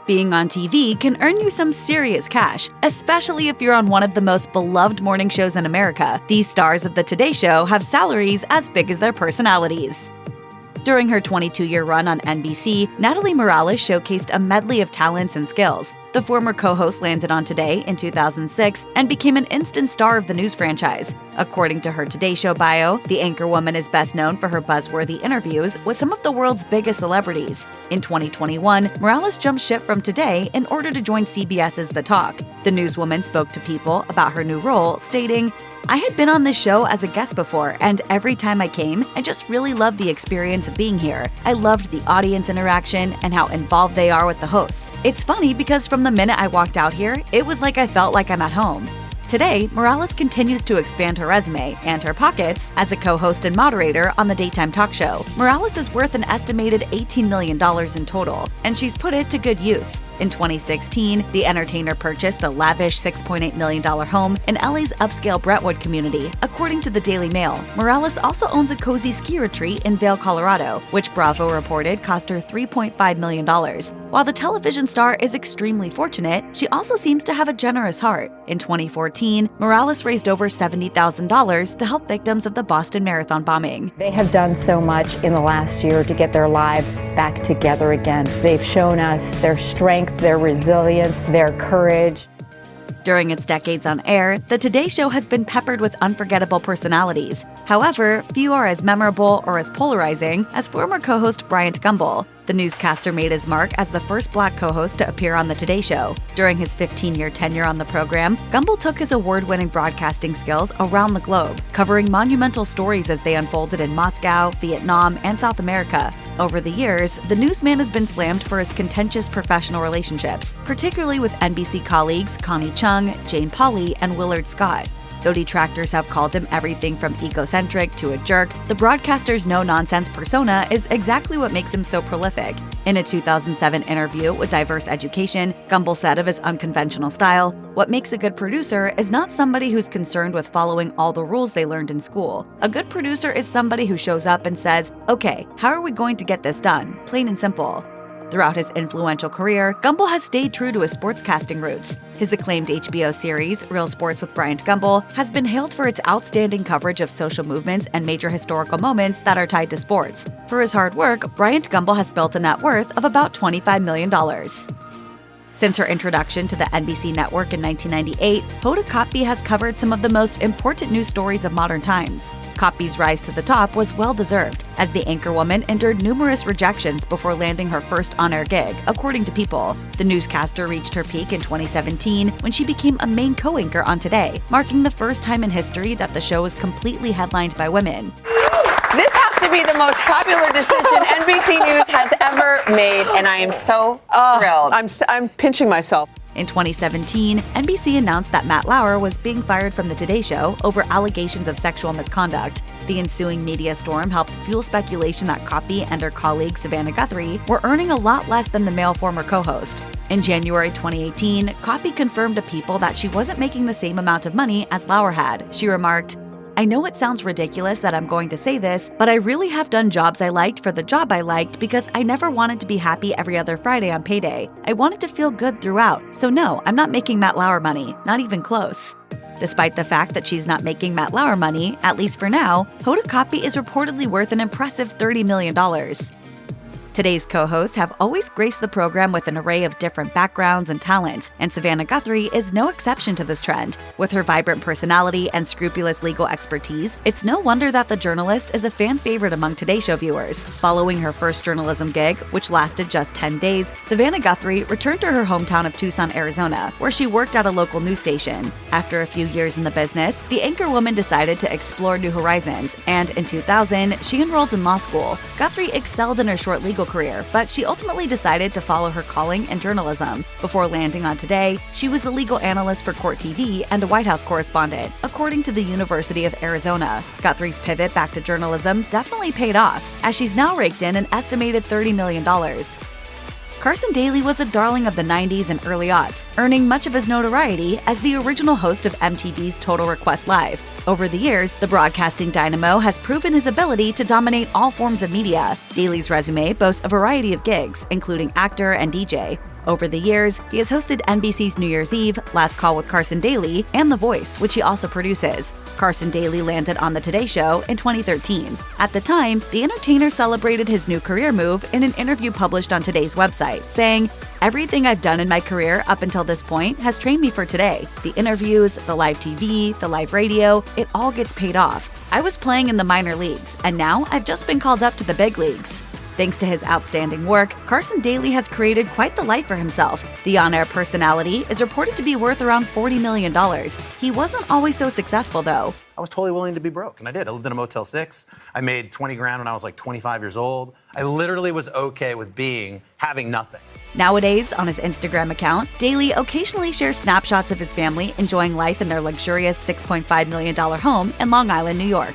Being on TV can earn you some serious cash, especially if you're on one of the most beloved morning shows in America. These stars of The Today Show have salaries as big as their personalities. During her 22-year run on NBC, Natalie Morales showcased a medley of talents and skills. The former co-host landed on Today in 2006 and became an instant star of the news franchise. According to her Today Show bio, the anchorwoman is best known for her buzzworthy interviews with some of the world's biggest celebrities. In 2021, Morales jumped ship from Today in order to join CBS's The Talk. The newswoman spoke to People about her new role, stating, "I had been on this show as a guest before, and every time I came, I just really loved the experience of being here. I loved the audience interaction and how involved they are with the hosts. It's funny because from the minute I walked out here, it was like I felt like I'm at home." Today, Morales continues to expand her resume and her pockets as a co-host and moderator on the daytime talk show. Morales is worth an estimated $18 million in total, and she's put it to good use. In 2016, the entertainer purchased a lavish $6.8 million home in LA's upscale Brentwood community, according to the Daily Mail. Morales also owns a cozy ski retreat in Vail, Colorado, which Bravo reported cost her $3.5 million. While the television star is extremely fortunate, she also seems to have a generous heart. In 2014, Morales raised over $70,000 to help victims of the Boston Marathon bombing. They have done so much in the last year to get their lives back together again. They've shown us their strength, their resilience, their courage. During its decades on air, The Today Show has been peppered with unforgettable personalities. However, few are as memorable or as polarizing as former co-host Bryant Gumbel. The newscaster made his mark as the first Black co-host to appear on The Today Show. During his 15-year tenure on the program, Gumbel took his award-winning broadcasting skills around the globe, covering monumental stories as they unfolded in Moscow, Vietnam, and South America. Over the years, the newsman has been slammed for his contentious professional relationships, particularly with NBC colleagues Connie Chung, Jane Pauley, and Willard Scott. Though detractors have called him everything from egocentric to a jerk, the broadcaster's no-nonsense persona is exactly what makes him so prolific. In a 2007 interview with Diverse Education, Gumbel said of his unconventional style, "What makes a good producer is not somebody who's concerned with following all the rules they learned in school. A good producer is somebody who shows up and says, 'Okay, how are we going to get this done?' Plain and simple." Throughout his influential career, Gumbel has stayed true to his sportscasting roots. His acclaimed HBO series, Real Sports with Bryant Gumbel, has been hailed for its outstanding coverage of social movements and major historical moments that are tied to sports. For his hard work, Bryant Gumbel has built a net worth of about $25 million. Since her introduction to the NBC network in 1998, Hoda Kotb has covered some of the most important news stories of modern times. Kotb's rise to the top was well-deserved, as the anchorwoman endured numerous rejections before landing her first on-air gig, according to People. The newscaster reached her peak in 2017 when she became a main co-anchor on Today, marking the first time in history that the show was completely headlined by women. This has to be the most popular decision NBC News has ever made, and I am so thrilled. I'm pinching myself. In 2017, NBC announced that Matt Lauer was being fired from The Today Show over allegations of sexual misconduct. The ensuing media storm helped fuel speculation that Kotb and her colleague Savannah Guthrie were earning a lot less than the male former co-host. In January 2018, Kotb confirmed to People that she wasn't making the same amount of money as Lauer had. She remarked, "I know it sounds ridiculous that I'm going to say this, but I really have done jobs I liked for the job I liked because I never wanted to be happy every other Friday on payday. I wanted to feel good throughout. So no, I'm not making Matt Lauer money, not even close." Despite the fact that she's not making Matt Lauer money, at least for now, Hoda Kotb is reportedly worth an impressive $30 million. Today's co-hosts have always graced the program with an array of different backgrounds and talents, and Savannah Guthrie is no exception to this trend. With her vibrant personality and scrupulous legal expertise, it's no wonder that the journalist is a fan favorite among Today Show viewers. Following her first journalism gig, which lasted just 10 days, Savannah Guthrie returned to her hometown of Tucson, Arizona, where she worked at a local news station. After a few years in the business, the anchorwoman decided to explore new horizons, and in 2000, she enrolled in law school. Guthrie excelled in her short legal career, but she ultimately decided to follow her calling in journalism. Before landing on Today, she was a legal analyst for Court TV and a White House correspondent, according to the University of Arizona. Guthrie's pivot back to journalism definitely paid off, as she's now raked in an estimated $30 million. Carson Daly was a darling of the 90s and early aughts, earning much of his notoriety as the original host of MTV's Total Request Live. Over the years, the broadcasting dynamo has proven his ability to dominate all forms of media. Daly's resume boasts a variety of gigs, including actor and DJ. Over the years, he has hosted NBC's New Year's Eve, Last Call with Carson Daly, and The Voice, which he also produces. Carson Daly landed on The Today Show in 2013. At the time, the entertainer celebrated his new career move in an interview published on Today's website, saying, "Everything I've done in my career up until this point has trained me for today. The interviews, the live TV, the live radio, it all gets paid off. I was playing in the minor leagues, and now I've just been called up to the big leagues." Thanks to his outstanding work, Carson Daly has created quite the life for himself. The on-air personality is reported to be worth around $40 million. He wasn't always so successful, though. I was totally willing to be broke, and I did. I lived in a Motel 6. I made 20 grand when I was like 25 years old. I literally was okay with having nothing. Nowadays, on his Instagram account, Daly occasionally shares snapshots of his family enjoying life in their luxurious $6.5 million home in Long Island, New York.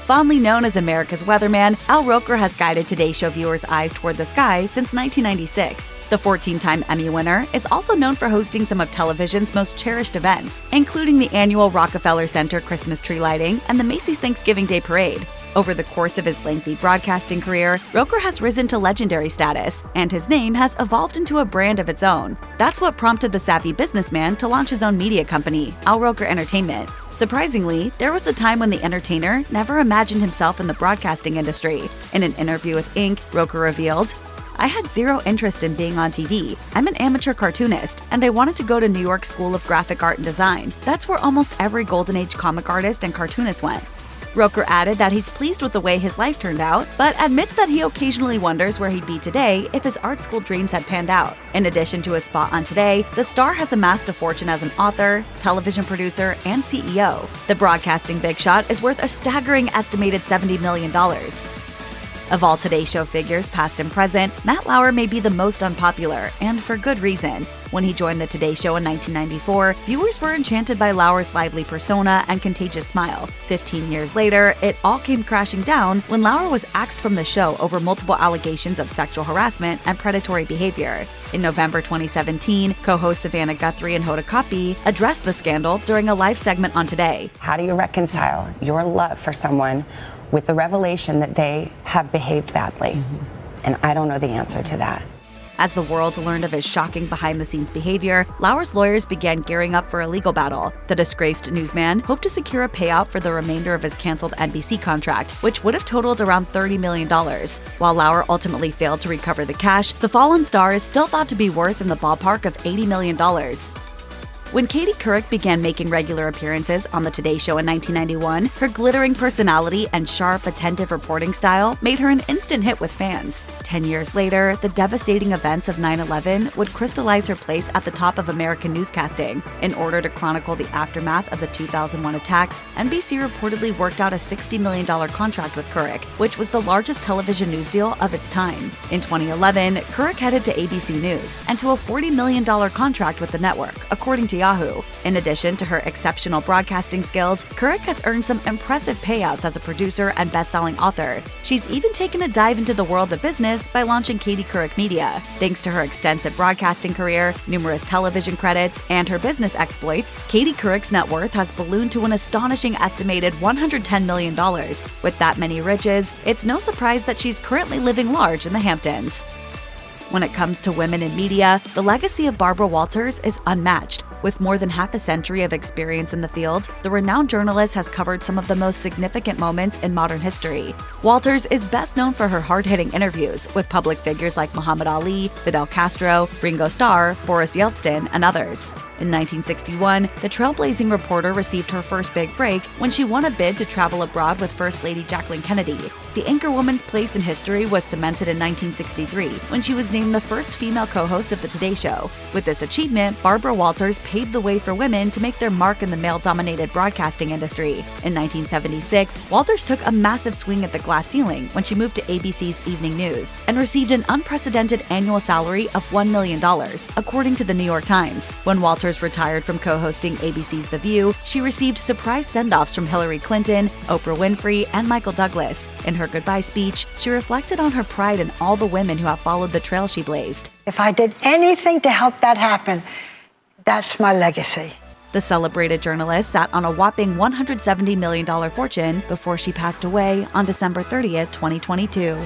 Fondly known as America's weatherman, Roker has guided Today Show viewers' eyes toward the sky since 1996. The 14-time Emmy winner is also known for hosting some of television's most cherished events, including the annual Rockefeller Center Christmas tree lighting and the Macy's Thanksgiving Day Parade. Over the course of his lengthy broadcasting career, Roker has risen to legendary status, and his name has evolved into a brand of its own. That's what prompted the savvy businessman to launch his own media company, Roker Entertainment. Surprisingly, there was a time when the entertainer never imagined himself in the broadcasting industry. In an interview with Inc., Roker revealed, "I had zero interest in being on TV. I'm an amateur cartoonist, and I wanted to go to New York School of Graphic Art and Design. That's where almost every Golden Age comic artist and cartoonist went." Roker added that he's pleased with the way his life turned out, but admits that he occasionally wonders where he'd be today if his art school dreams had panned out. In addition to his spot on Today, the star has amassed a fortune as an author, television producer, and CEO. The broadcasting big shot is worth a staggering estimated $70 million. Of all Today Show figures, past and present, Matt Lauer may be the most unpopular, and for good reason. When he joined the Today Show in 1994, viewers were enchanted by Lauer's lively persona and contagious smile. 15 years later, it all came crashing down when Lauer was axed from the show over multiple allegations of sexual harassment and predatory behavior. In November 2017, co-hosts Savannah Guthrie and Hoda Kotb addressed the scandal during a live segment on Today. How do you reconcile your love for someone with the revelation that they have behaved badly? And I don't know the answer to that. As the world learned of his shocking behind-the-scenes behavior, Lauer's lawyers began gearing up for a legal battle. The disgraced newsman hoped to secure a payout for the remainder of his canceled NBC contract, which would have totaled around $30 million. While Lauer ultimately failed to recover the cash, the fallen star is still thought to be worth in the ballpark of $80 million. When Couric began making regular appearances on The Today Show in 1991, her glittering personality and sharp, attentive reporting style made her an instant hit with fans. 10 years later, the devastating events of 9/11 would crystallize her place at the top of American newscasting. In order to chronicle the aftermath of the 2001 attacks, NBC reportedly worked out a $60 million contract with Couric, which was the largest television news deal of its time. In 2011, Couric headed to ABC News and to a $40 million contract with the network, according to Yahoo. In addition to her exceptional broadcasting skills, Couric has earned some impressive payouts as a producer and best-selling author. She's even taken a dive into the world of business by launching Couric Media. Thanks to her extensive broadcasting career, numerous television credits, and her business exploits, Couric's net worth has ballooned to an astonishing estimated $110 million. With that many riches, it's no surprise that she's currently living large in the Hamptons. When it comes to women in media, the legacy of Barbara Walters is unmatched. With more than half a century of experience in the field, the renowned journalist has covered some of the most significant moments in modern history. Walters is best known for her hard-hitting interviews with public figures like Muhammad Ali, Fidel Castro, Ringo Starr, Boris Yeltsin, and others. In 1961, the trailblazing reporter received her first big break when she won a bid to travel abroad with First Lady Jacqueline Kennedy. The anchorwoman's place in history was cemented in 1963 when she was named the first female co-host of The Today Show. With this achievement, Barbara Walters paved the way for women to make their mark in the male-dominated broadcasting industry. In 1976, Walters took a massive swing at the glass ceiling when she moved to ABC's Evening News and received an unprecedented annual salary of $1 million, according to the New York Times. When Walters retired from co-hosting ABC's The View, she received surprise send-offs from Hillary Clinton, Oprah Winfrey, and Michael Douglas. In her goodbye speech, she reflected on her pride in all the women who have followed the trail she blazed. If I did anything to help that happen, that's my legacy. The celebrated journalist sat on a whopping $170 million fortune before she passed away on December 30th, 2022.